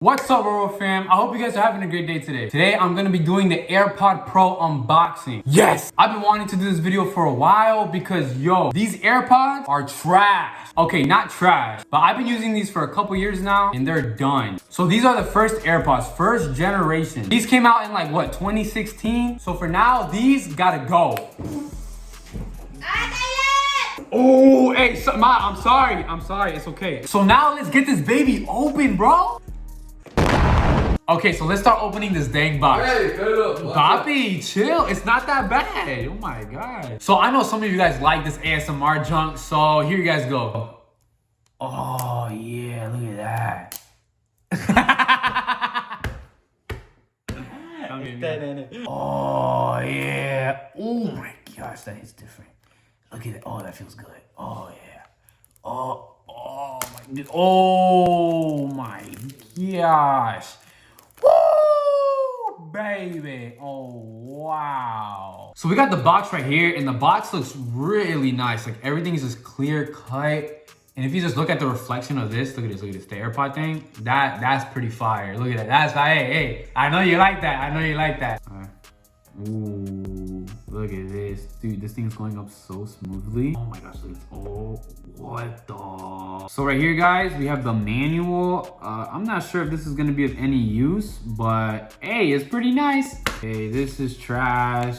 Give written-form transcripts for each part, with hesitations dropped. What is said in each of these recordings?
What's up, Roro fam? I hope you guys are having a great day today. Today, I'm gonna be doing the AirPod Pro unboxing. Yes! I've been wanting to do this video for a while because, yo, these AirPods are trash. Okay, not trash, but I've been using these for a couple years now and they're done. So these are the first AirPods, first generation. These came out in like, what, 2016? So for now, these gotta go. Oh, hey, Ma, I'm sorry, it's okay. So now let's get this baby open, bro. Okay, so let's start opening this dang box. Hey, Papi, chill. It's not that bad. Oh my God. So I know some of you guys like this ASMR junk, so here you guys go. Oh yeah, look at that. Oh yeah. Oh my gosh, that is different. Look at it. Oh, that feels good. Oh yeah. Oh my gosh. Woo, baby. Oh, wow. So we got the box right here, and the box looks really nice. Like, everything is just clear cut. And if you just look at the reflection of this, look at this, the AirPod thing. That's pretty fire. Look at that. That's fire. Hey, I know you like that. All right. Ooh, look at this. Dude, this thing is going up so smoothly. Oh my gosh, look at this. Oh, what the? So right here, guys, we have the manual. I'm not sure if this is gonna be of any use, but hey, it's pretty nice. Okay, this is trash.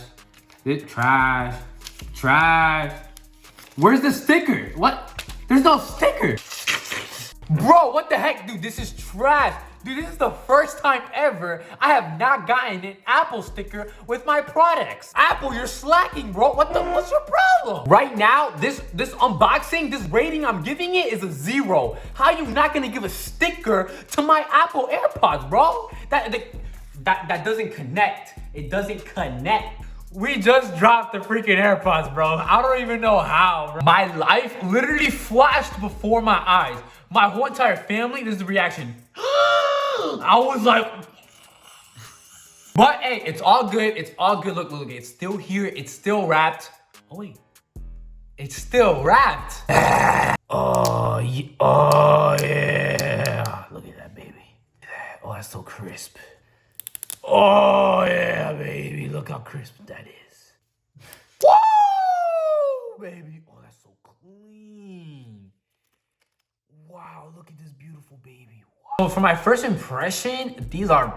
Trash. Where's the sticker? What? There's no sticker. Bro, what the heck, dude? This is trash. Dude, this is the first time ever I have not gotten an Apple sticker with my products. Apple, you're slacking, bro. What's your problem? Right now, this unboxing, this rating I'm giving it is a 0. How are you not gonna give a sticker to my Apple AirPods, bro? That doesn't connect. It doesn't connect. We just dropped the freaking AirPods, bro. I don't even know how, bro. My life literally flashed before my eyes. My whole entire family, this is the reaction. I was like, but hey, it's all good. It's all good. Look, it's still here. It's still wrapped. Oh wait, it's still wrapped. Oh yeah. Look at that, baby. Oh, that's so crisp. Oh yeah, baby. Look how crisp that is. Woo, baby. Oh, that's so clean. Wow, look at this beautiful baby. So for my first impression, these are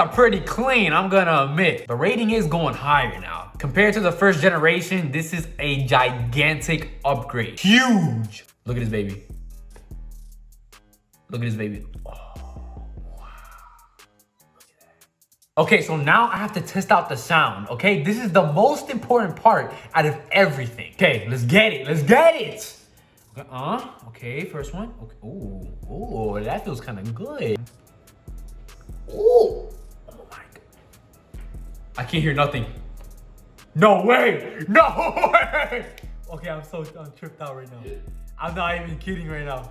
pretty clean, I'm gonna admit. The rating is going higher now. Compared to the first generation, this is a gigantic upgrade. Huge. Look at this baby. Look at this baby. Oh, wow. Look at that. Okay, so now I have to test out the sound, okay? This is the most important part out of everything. Okay, let's get it. Okay, first one. Okay. Ooh, that feels kind of good. Ooh, oh my God. I can't hear nothing. No way. Okay, I'm tripped out right now. I'm not even kidding right now.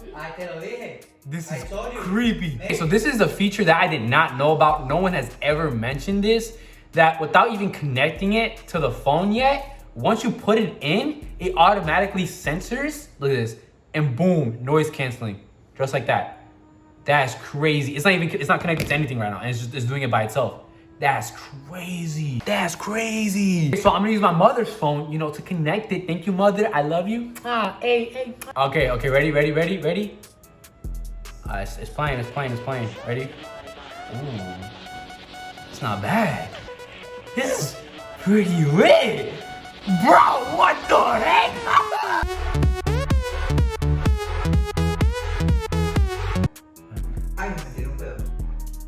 This is creepy. Okay, so this is a feature that I did not know about. No one has ever mentioned this, that without even connecting it to the phone yet, once you put it in, it automatically censors, look at this, and boom, noise canceling, just like that. That's crazy. It's not connected to anything right now, and it's doing it by itself. That's crazy. So I'm gonna use my mother's phone, to connect it. Thank you, mother. I love you. Hey. Okay, ready? It's playing. Ready? Ooh, it's not bad. This is pretty lit. Bro, what the heck?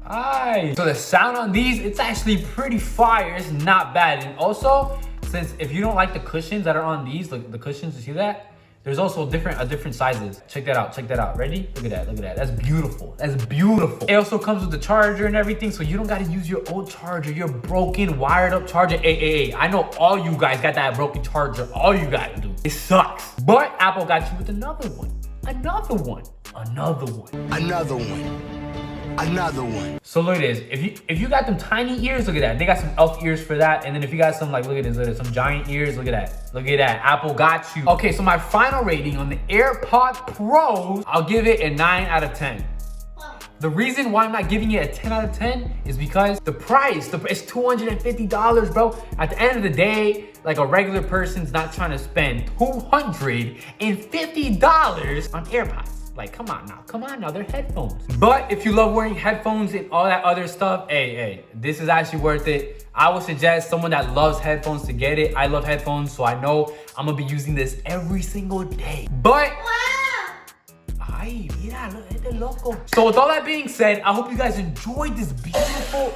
Alright, so the sound on these, it's actually pretty fire. It's not bad. And also, since if you don't like the cushions that are on these, like the cushions, you see that? There's also different sizes. Check that out. Ready? Look at that. That's beautiful. It also comes with the charger and everything, so you don't gotta use your old charger, your broken, wired up charger. Hey, I know all you guys got that broken charger. All you gotta do. It sucks. But Apple got you with another one. So look at this. If you got them tiny ears, look at that. They got some elf ears for that. And then if you got some, like, look at this, some giant ears, look at that. Apple got you. Okay, so my final rating on the AirPod Pro, I'll give it a 9 out of 10. The reason why I'm not giving it a 10 out of 10 is because the price, it's $250, bro. At the end of the day, like a regular person's not trying to spend $250 on AirPods. Like, come on now, they're headphones. But if you love wearing headphones and all that other stuff, hey, this is actually worth it. I would suggest someone that loves headphones to get it. I love headphones, so I know I'm gonna be using this every single day. But, ay, mira, este loco. So with all that being said, I hope you guys enjoyed this beautiful,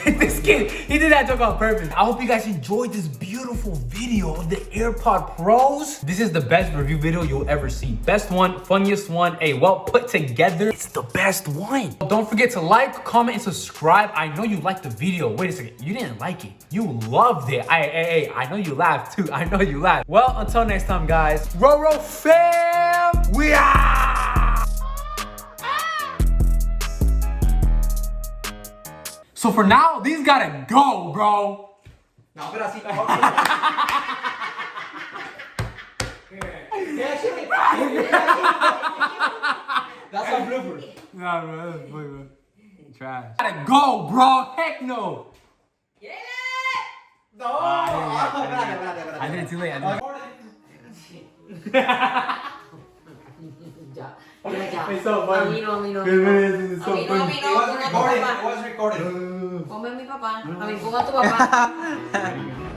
this kid, he did that joke on purpose. I hope you guys enjoyed this beautiful video of the AirPod Pros. This is the best review video you'll ever see. Best one, funniest one, well put together. It's the best one. Don't forget to like, comment, and subscribe. I know you liked the video. Wait a second, you didn't like it. You loved it. I know you laughed too. I know you laughed. Well, until next time, guys. Roro fam, we are. So for now, these gotta go, bro. No, pero así mejor. That's a blooper. Nah, bro, that's funny, bro. Trash. Gotta go, bro. Heck no. Get it! No. I did it too late. It's so funny. A mí no. It was recorded. Ponme a mi papá. A mí ponga a tu papá.